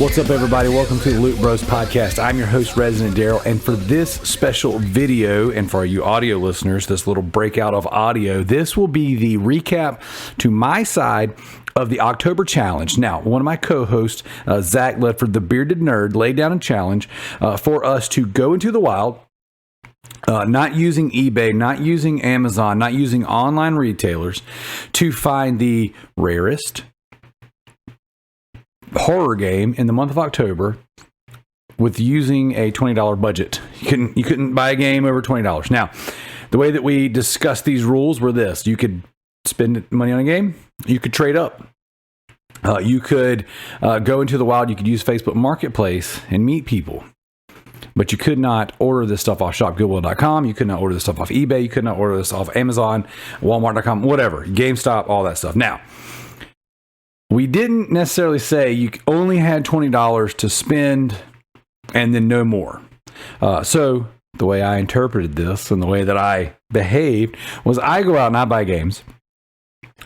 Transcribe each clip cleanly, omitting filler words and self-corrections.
What's up, everybody? Welcome to the Loot Bros podcast. I'm your host, Residentdarrell, and for this special video, and for you audio listeners, this little breakout of audio, this will be the recap to my side of the October challenge. Now, one of my co-hosts, Zach Ledford, the bearded nerd, laid down a challenge for us to go into the wild, not using eBay, not using Amazon, not using online retailers, to find the rarest horror game in the month of October with using a $20 budget. You couldn't buy a game over $20. Now, the way that we discussed these rules were this: you could spend money on a game, you could trade up, you could go into the wild, you could use Facebook Marketplace and meet people. But you could not order this stuff off shopgoodwill.com. You could not order this stuff off eBay. You could not order this off Amazon, Walmart.com, whatever, GameStop, all that stuff. Now, we didn't necessarily say you only had $20 to spend and then no more. So the way I interpreted this and the way that I behaved was I go out and I buy games.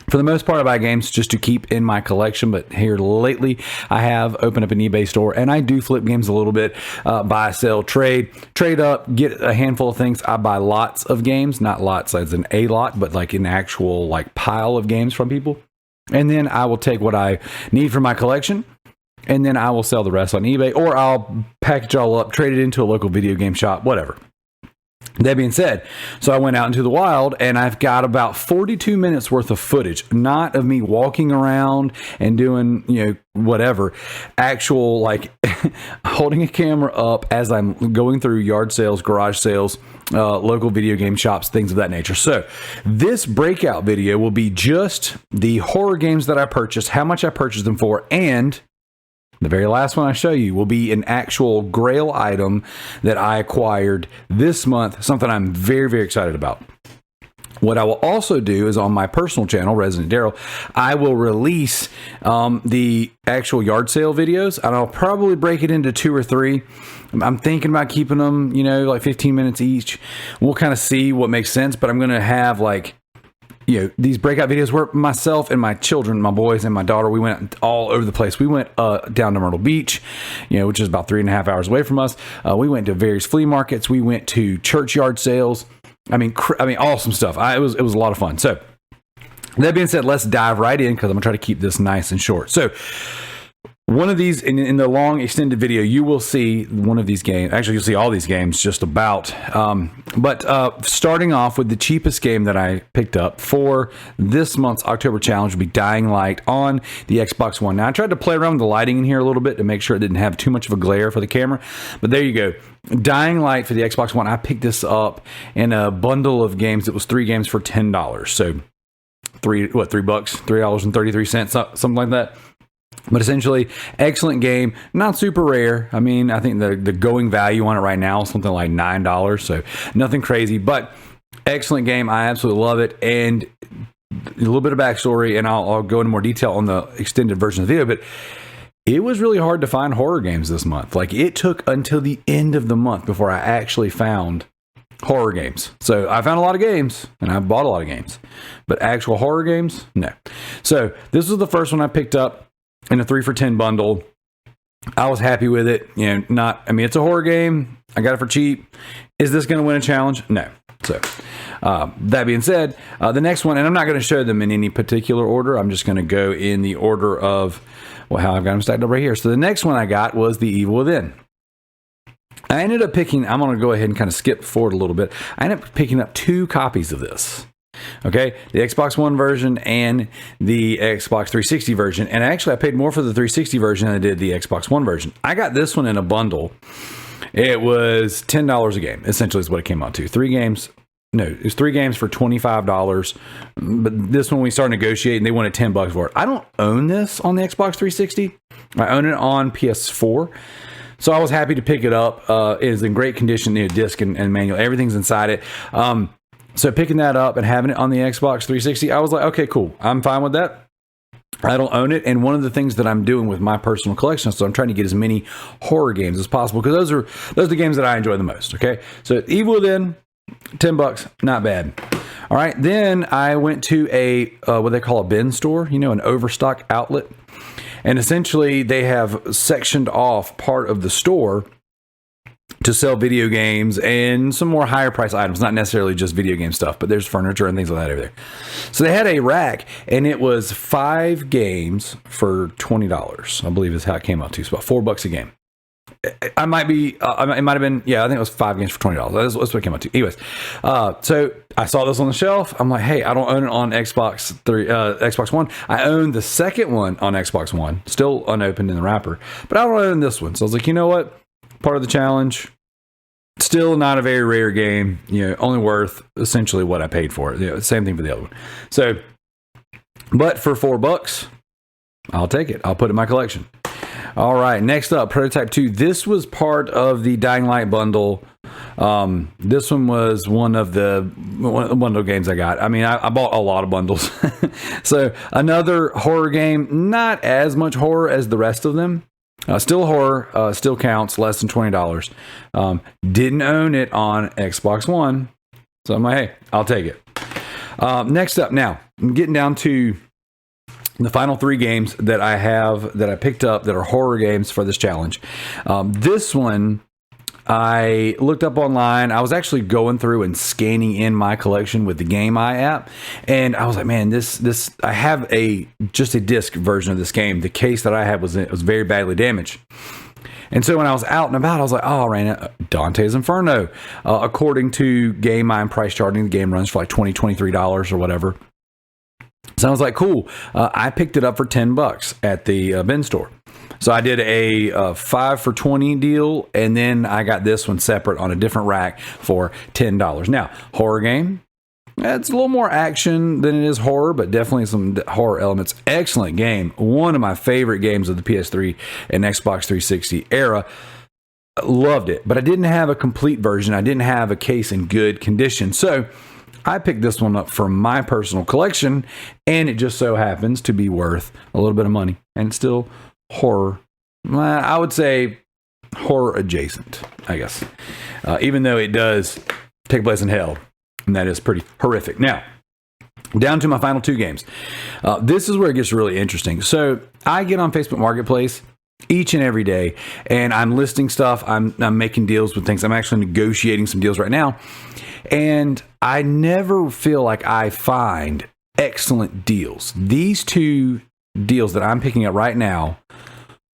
For the most part, I buy games just to keep in my collection, but here lately, I have opened up an eBay store, and I do flip games a little bit, buy, sell, trade up, get a handful of things. I buy lots of games, not lots as in a lot, but like an actual like pile of games from people. And then I will take what I need for my collection, and then I will sell the rest on eBay, or I'll package it all up, trade it into a local video game shop, whatever. That being said, so I went out into the wild, and I've got about 42 minutes worth of footage, not of me walking around and doing, whatever, actual like holding a camera up as I'm going through yard sales, garage sales, local video game shops, things of that nature. So this breakout video will be just the horror games that I purchased, how much I purchased them for, and the very last one I show you will be an actual Grail item that I acquired this month, something I'm very, very excited about. What I will also do is on my personal channel, Residentdarrell, I will release the actual yard sale videos, and I'll probably break it into 2 or 3. I'm thinking about keeping them, like 15 minutes each. We'll kind of see what makes sense, but I'm going to have these breakout videos where myself and my children, my boys and my daughter, we went all over the place. We went down to Myrtle Beach, which is about 3.5 hours away from us. We went to various flea markets. We went to churchyard sales. I mean, awesome stuff. It was a lot of fun. So that being said, let's dive right in because I'm gonna try to keep this nice and short. So one of these in the long extended video, you will see one of these games. Actually, you'll see all these games just about. But starting off with the cheapest game that I picked up for this month's October challenge would be Dying Light on the Xbox One. Now, I tried to play around with the lighting in here a little bit to make sure it didn't have too much of a glare for the camera. But there you go. Dying Light for the Xbox One. I picked this up in a bundle of games. It was 3 games for $10. So $3, $3.33, something like that. But essentially, excellent game, not super rare. I mean, I think the going value on it right now is something like $9, so nothing crazy, but excellent game. I absolutely love it. And a little bit of backstory, and I'll go into more detail on the extended version of the video, but it was really hard to find horror games this month. Like, it took until the end of the month before I actually found horror games. So I found a lot of games, and I bought a lot of games, but actual horror games, no. So this was the first one I picked up in a 3 for $10 bundle. I was happy with it. It's a horror game. I got it for cheap. Is this going to win a challenge? No. So that being said, the next one, and I'm not going to show them in any particular order. I'm just going to go in the order of how I've got them stacked up right here. So the next one I got was The Evil Within. I ended up picking, I'm going to go ahead and kind of skip forward a little bit. I ended up picking up 2 copies of this. Okay, the Xbox One version and the Xbox 360 version. And actually, I paid more for the 360 version than I did the Xbox One version. I got this one in a bundle. It was $10 a game, essentially is what it came out to. 3 games. No, it was 3 games for $25. But this one we started negotiating, they wanted $10 for it. I don't own this on the Xbox 360. I own it on PS4. So I was happy to pick it up. It is in great condition, disc and manual. Everything's inside it. So picking that up and having it on the Xbox 360, I was like, okay, cool. I'm fine with that. I don't own it. And one of the things that I'm doing with my personal collection, so I'm trying to get as many horror games as possible because those are the games that I enjoy the most. Okay. So Evil Within, $10, not bad. All right. Then I went to a, what they call a bin store, an overstock outlet. And essentially, they have sectioned off part of the store to sell video games and some more higher price items, not necessarily just video game stuff, but there's furniture and things like that over there. So they had a rack, and it was 5 games for $20, I believe is how it came out to. It's about $4 a game. I might be, it might have been, yeah, I think it was 5 games for $20. That's what it came out to. Anyways, so I saw this on the shelf. I'm like, hey, I don't own it on Xbox One. I own the second one on Xbox One, still unopened in the wrapper, but I don't own this one. So I was like, you know what? Part of the challenge. Still not a very rare game, only worth essentially what I paid for it. Same thing for the other one. So, but for $4, I'll take it. I'll put it in my collection. All right, next up, Prototype 2. This was part of the Dying Light bundle. This one was one of the games I got. I mean, I bought a lot of bundles. So another horror game, not as much horror as the rest of them. Still horror, still counts, less than $20. Didn't own it on Xbox One. So I'm like, hey, I'll take it. Next up, now, I'm getting down to the final 3 games that I have, that I picked up, that are horror games for this challenge. This one, I looked up online. I was actually going through and scanning in my collection with the Game Eye app, and I was like, man, this I have just a disc version of this game. The case that I had was very badly damaged. And so when I was out and about, I was like, oh, I ran Dante's Inferno. According to Game Eye and price charting, the game runs for like $20, $23 or whatever. So I was like, cool. I picked it up for $10 at the bin store. So I did a 5 for $20 deal, and then I got this one separate on a different rack for $10. Now, horror game. It's a little more action than it is horror, but definitely some horror elements. Excellent game. One of my favorite games of the PS3 and Xbox 360 era. Loved it, but I didn't have a complete version. I didn't have a case in good condition. So I picked this one up for my personal collection, and it just so happens to be worth a little bit of money. And it's still horror. I would say horror adjacent, I guess. Even though it does take place in hell. And that is pretty horrific. Now, down to my final 2 games. This is where it gets really interesting. So I get on Facebook Marketplace each and every day, and I'm listing stuff. I'm making deals with things. I'm actually negotiating some deals right now. And I never feel like I find excellent deals. These 2 deals that I'm picking up right now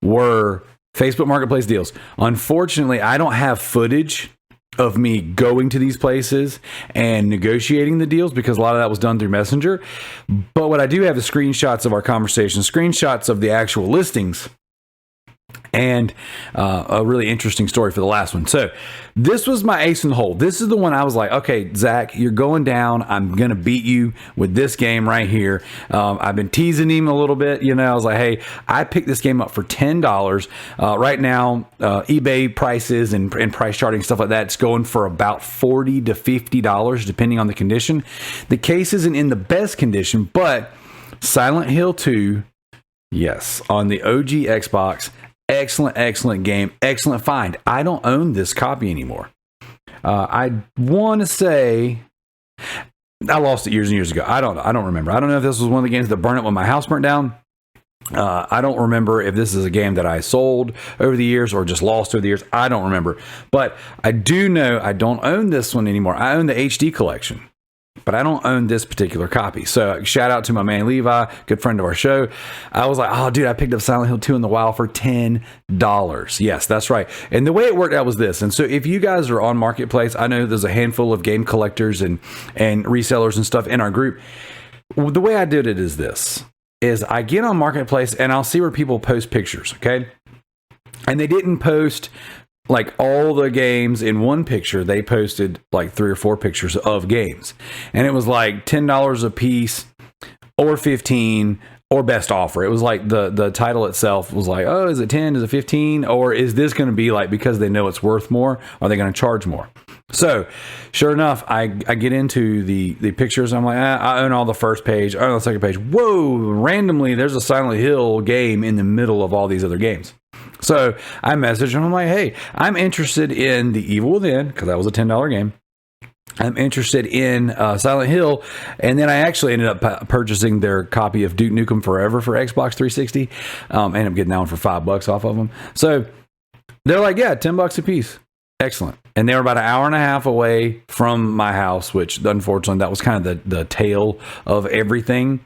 were Facebook Marketplace deals. Unfortunately, I don't have footage of me going to these places and negotiating the deals because a lot of that was done through Messenger. But what I do have is screenshots of our conversation, screenshots of the actual listings, and a really interesting story for the last one. So this was my ace in the hole. This is the one I was like, okay, Zach, you're going down. I'm going to beat you with this game right here. I've been teasing him a little bit. I was like, hey, I picked this game up for $10. Right now, eBay prices and price charting, stuff like that, it's going for about $40 to $50, depending on the condition. The case isn't in the best condition, but Silent Hill 2, yes, on the OG Xbox, excellent game, excellent find. I don't own this copy anymore. I want to say I lost it years and years ago. I don't remember. I don't know if this was one of the games that burned up when my house burnt down. I don't remember if this is a game that I sold over the years or just lost over the years. I don't remember. But I do know I don't own this one anymore. I own the HD collection, but I don't own this particular copy. So shout out to my man Levi, good friend of our show. I was like, oh, dude, I picked up Silent Hill 2 in the wild for $10. Yes, that's right. And the way it worked out was this. And so if you guys are on Marketplace, I know there's a handful of game collectors and resellers and stuff in our group. The way I did it is this, is I get on Marketplace and I'll see where people post pictures, okay? And they didn't post like all the games in one picture. They posted like 3 or 4 pictures of games, and it was like $10 a piece or 15 or best offer. It was like the title itself was like, oh, is it 10, is it 15, or is this going to be like, because they know it's worth more, are they going to charge more? So sure enough, I get into the pictures. I'm like, I own all the first page, I own the second page. Whoa, randomly there's a Silent Hill game in the middle of all these other games. So I messaged him. I'm like, hey, I'm interested in The Evil Within, because that was a $10 game. I'm interested in Silent Hill, and then I actually ended up purchasing their copy of Duke Nukem Forever for Xbox 360. Ended up getting that one for $5 off of them. So they're like, yeah, $10 a piece. Excellent. And they were about an hour and a half away from my house, which unfortunately that was kind of the tail of everything.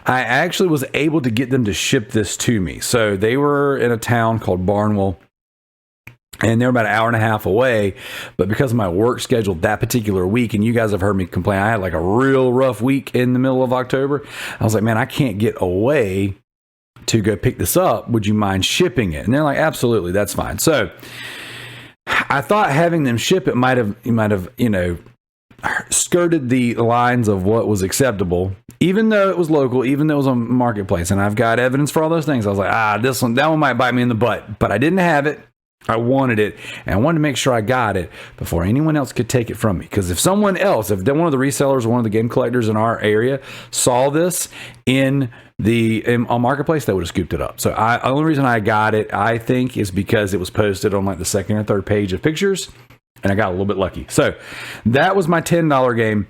I actually was able to get them to ship this to me. So they were in a town called Barnwell, and they're about an hour and a half away. But because of my work schedule that particular week, and you guys have heard me complain, I had like a real rough week in the middle of October. I was like, man, I can't get away to go pick this up. Would you mind shipping it? And they're like, absolutely, that's fine. So I thought having them ship it might have, you know, skirted the lines of what was acceptable, even though it was local, even though it was on Marketplace. And I've got evidence for all those things. I was like, that one might bite me in the butt, but I didn't have it. I wanted it, and I wanted to make sure I got it before anyone else could take it from me. Because if someone else, if one of the resellers or one of the game collectors in our area saw this on Marketplace, they would have scooped it up. So the only reason I got it, I think, is because it was posted on like the second or third page of pictures, and I got a little bit lucky. So that was my $10 game.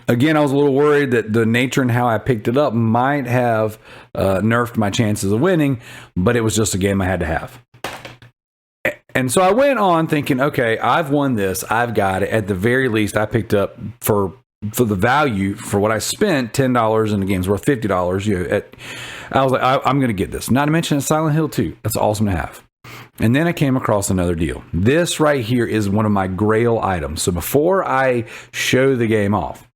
Again, I was a little worried that the nature and how I picked it up might have nerfed my chances of winning, but it was just a game I had to have. And so I went on thinking, okay, I've won this. I've got it. At the very least, I picked up for the value for what I spent, $10, and the game's worth $50. You know, I was like, I'm going to get this. Not to mention Silent Hill 2. That's awesome to have. And then I came across another deal. This right here is one of my grail items. So before I show the game off,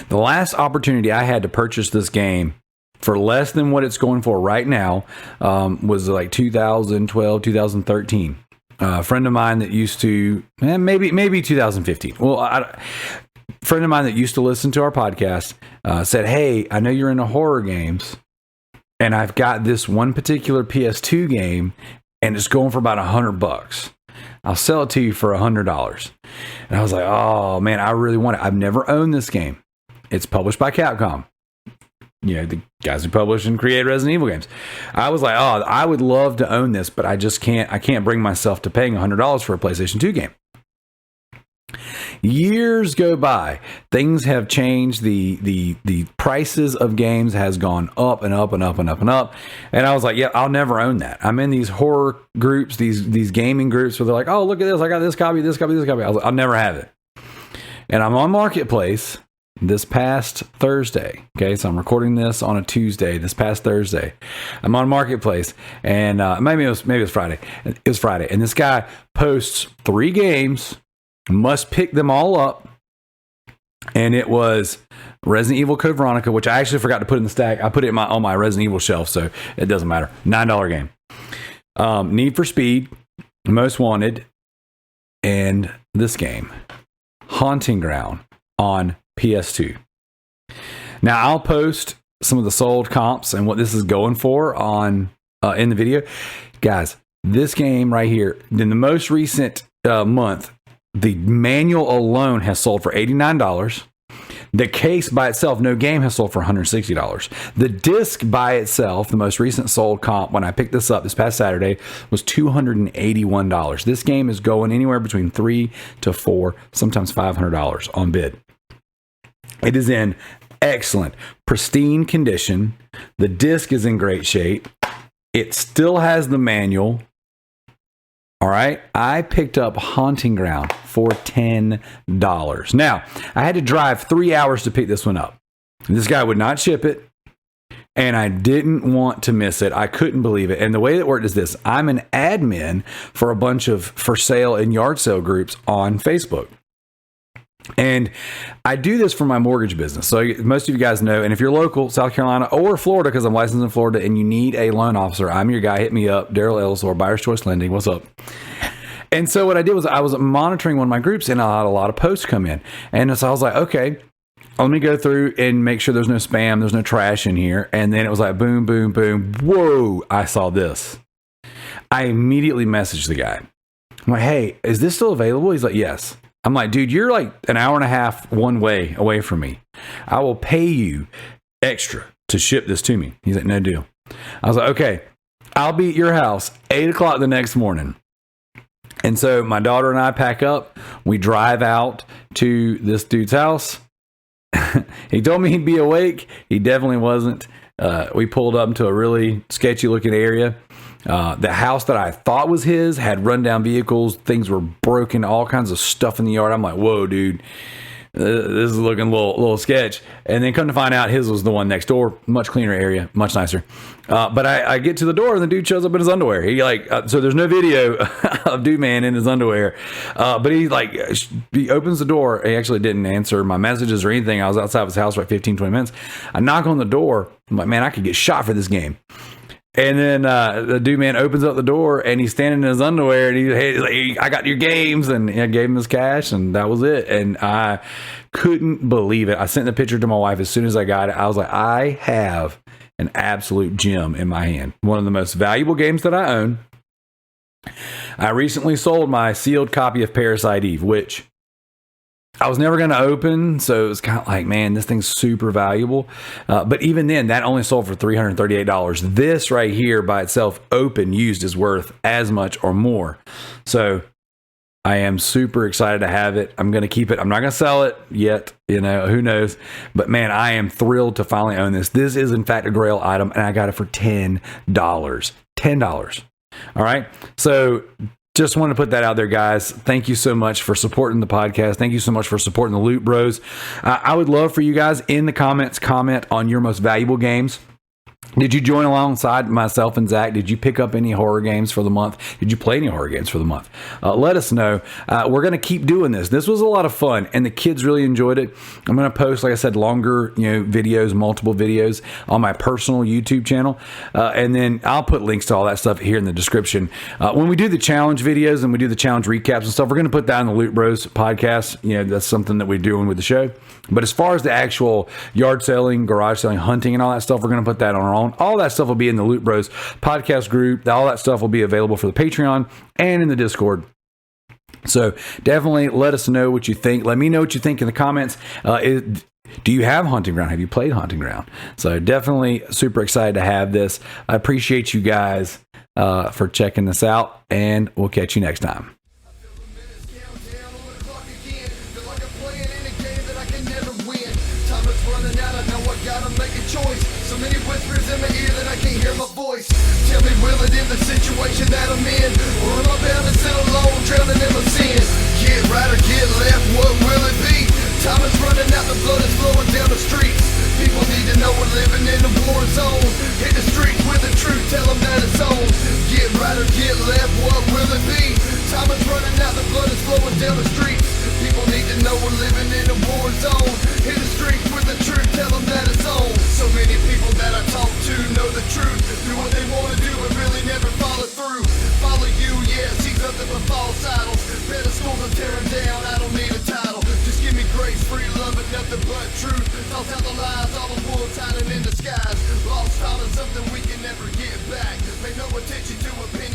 the last opportunity I had to purchase this game for less than what it's going for right now was like 2012, 2013. A friend of mine that used to, maybe 2015. Well, a friend of mine that used to listen to our podcast said, hey, I know you're into horror games, and I've got this one particular PS2 game, and it's going for about $100. I'll sell it to you for $100. And I was like, oh man, I really want it. I've never owned this game. It's published by Capcom. You know, the guys who publish and create Resident Evil games. I was like, oh, I would love to own this, but I just can't. I can't bring myself to paying $100 for a PlayStation 2 game. Years go by. Things have changed. The prices of games has gone up and up and up and up and up. And I was like, yeah, I'll never own that. I'm in these horror groups, these gaming groups where they're like, oh, look at this. I got this copy, this copy, this copy. I was like, I'll never have it. And I'm on Marketplace this past Thursday. Okay, so I'm recording this on a Tuesday. This past Thursday, I'm on Marketplace, and maybe it was Friday. It was Friday, and this guy posts 3 games. Must pick them all up, and it was Resident Evil Code Veronica, which I actually forgot to put in the stack. I put it on my Resident Evil shelf, so it doesn't matter. $9 game. Need for Speed, Most Wanted, and this game, Haunting Ground on PS2. Now I'll post some of the sold comps and what this is going for on in the video. Guys, this game right here, in the most recent month, the manual alone has sold for $89. The case by itself, no game, has sold for $160. The disc by itself, the most recent sold comp when I picked this up this past Saturday, was $281. This game is going anywhere between $300 to $400, sometimes $500 on bid. It is in excellent, pristine condition. The disc is in great shape. It still has the manual. All right. I picked up Haunting Ground for $10. Now, I had to drive 3 hours to pick this one up. This guy would not ship it, and I didn't want to miss it. I couldn't believe it. And the way that worked is this. I'm an admin for a bunch of for sale and yard sale groups on Facebook. And I do this for my mortgage business. So most of you guys know, and if you're local, South Carolina or Florida, because I'm licensed in Florida, and you need a loan officer, I'm your guy. Hit me up, Darrell Ellis or Buyer's Choice Lending. What's up? And so what I did was I was monitoring one of my groups, and I had a lot of posts come in. And so I was like, okay, let me go through and make sure there's no spam, there's no trash in here. And then it was like, boom, boom, boom. Whoa, I saw this. I immediately messaged the guy. I'm like, hey, is this still available? He's like, yes. I'm like, dude, you're like an hour and a half one way away from me. I will pay you extra to ship this to me. He's like, no deal. I was like, okay, I'll be at your house 8 o'clock the next morning. And so my daughter and I pack up. We drive out to this dude's house. He told me he'd be awake. He definitely wasn't. We pulled up into a really sketchy looking area. The house that I thought was his had rundown vehicles. Things were broken, all kinds of stuff in the yard. I'm like, whoa, dude. This is looking a little sketch. And then come to find out his was the one next door. Much cleaner area, much nicer. But I get to the door and the dude shows up in his underwear. He so there's no video of Dude Man in his underwear. But he opens the door. He actually didn't answer my messages or anything. I was outside of his house for like 15, 20 minutes. I knock on the door. I'm like, man, I could get shot for this game. And then the Dude Man opens up the door and he's standing in his underwear and he's like, hey, I got your games. And I gave him his cash and that was it. And I couldn't believe it. I sent the picture to my wife as soon as I got it. I was like, I have an absolute gem in my hand. One of the most valuable games that I own. I recently sold my sealed copy of Parasite Eve, which I was never going to open, so it was kind of like, man, this thing's super valuable. But even then, that only sold for $338. This right here by itself, open, used, is worth as much or more. So I am super excited to have it. I'm going to keep it. I'm not going to sell it yet. You know, who knows? But man, I am thrilled to finally own this. This is, in fact, a Grail item, and I got it for $10. $10. All right. So just want to put that out there, guys. Thank you so much for supporting the podcast. Thank you so much for supporting the Loot Bros. I would love for you guys in the comments, comment on your most valuable games. Did you join alongside myself and Zach? Did you pick up any horror games for the month? Did you play any horror games for the month? Let us know. We're going to keep doing this. This was a lot of fun, and the kids really enjoyed it. I'm going to post, like I said, longer, videos, multiple videos on my personal YouTube channel, and then I'll put links to all that stuff here in the description. When we do the challenge videos and we do the challenge recaps and stuff, we're going to put that on the Loot Bros podcast. That's something that we're doing with the show. But as far as the actual yard selling, garage selling, hunting, and all that stuff, we're going to put that on our own. All that stuff will be in the Loot Bros podcast group. All that stuff will be available for the Patreon and in the Discord. So definitely let us know what you think. Let me know what you think in the comments. Do you have Hunting Ground? Have you played Hunting Ground? So definitely super excited to have this. I appreciate you guys for checking this out, and we'll catch you next time. So many whispers in my ear that I can't hear my voice. Tell me, will it end the situation that I'm in? Or am I bound to sit alone, drowning in my sin? Get right or get left, what will it be? Time is running out, the blood is flowing down the streets. People need to know we're living in a war zone. Hit the streets with the truth, tell them that it's on. Get right or get left, what will it be? Time is running out, the blood is flowing down the streets. People need to know we're living in a war zone. Hit the streets with the truth, tell them that it's on. So many people that I talk to know the truth. Do what they want to do but really never follow through. Follow you, yeah, see nothing but false idols. Pedestals are tearing down, I don't need a title. Just give me grace, free love, and nothing but truth. Toss out the lies, all the wolves hiding in the skies. Lost thought of something we can never get back. Pay no attention to opinions.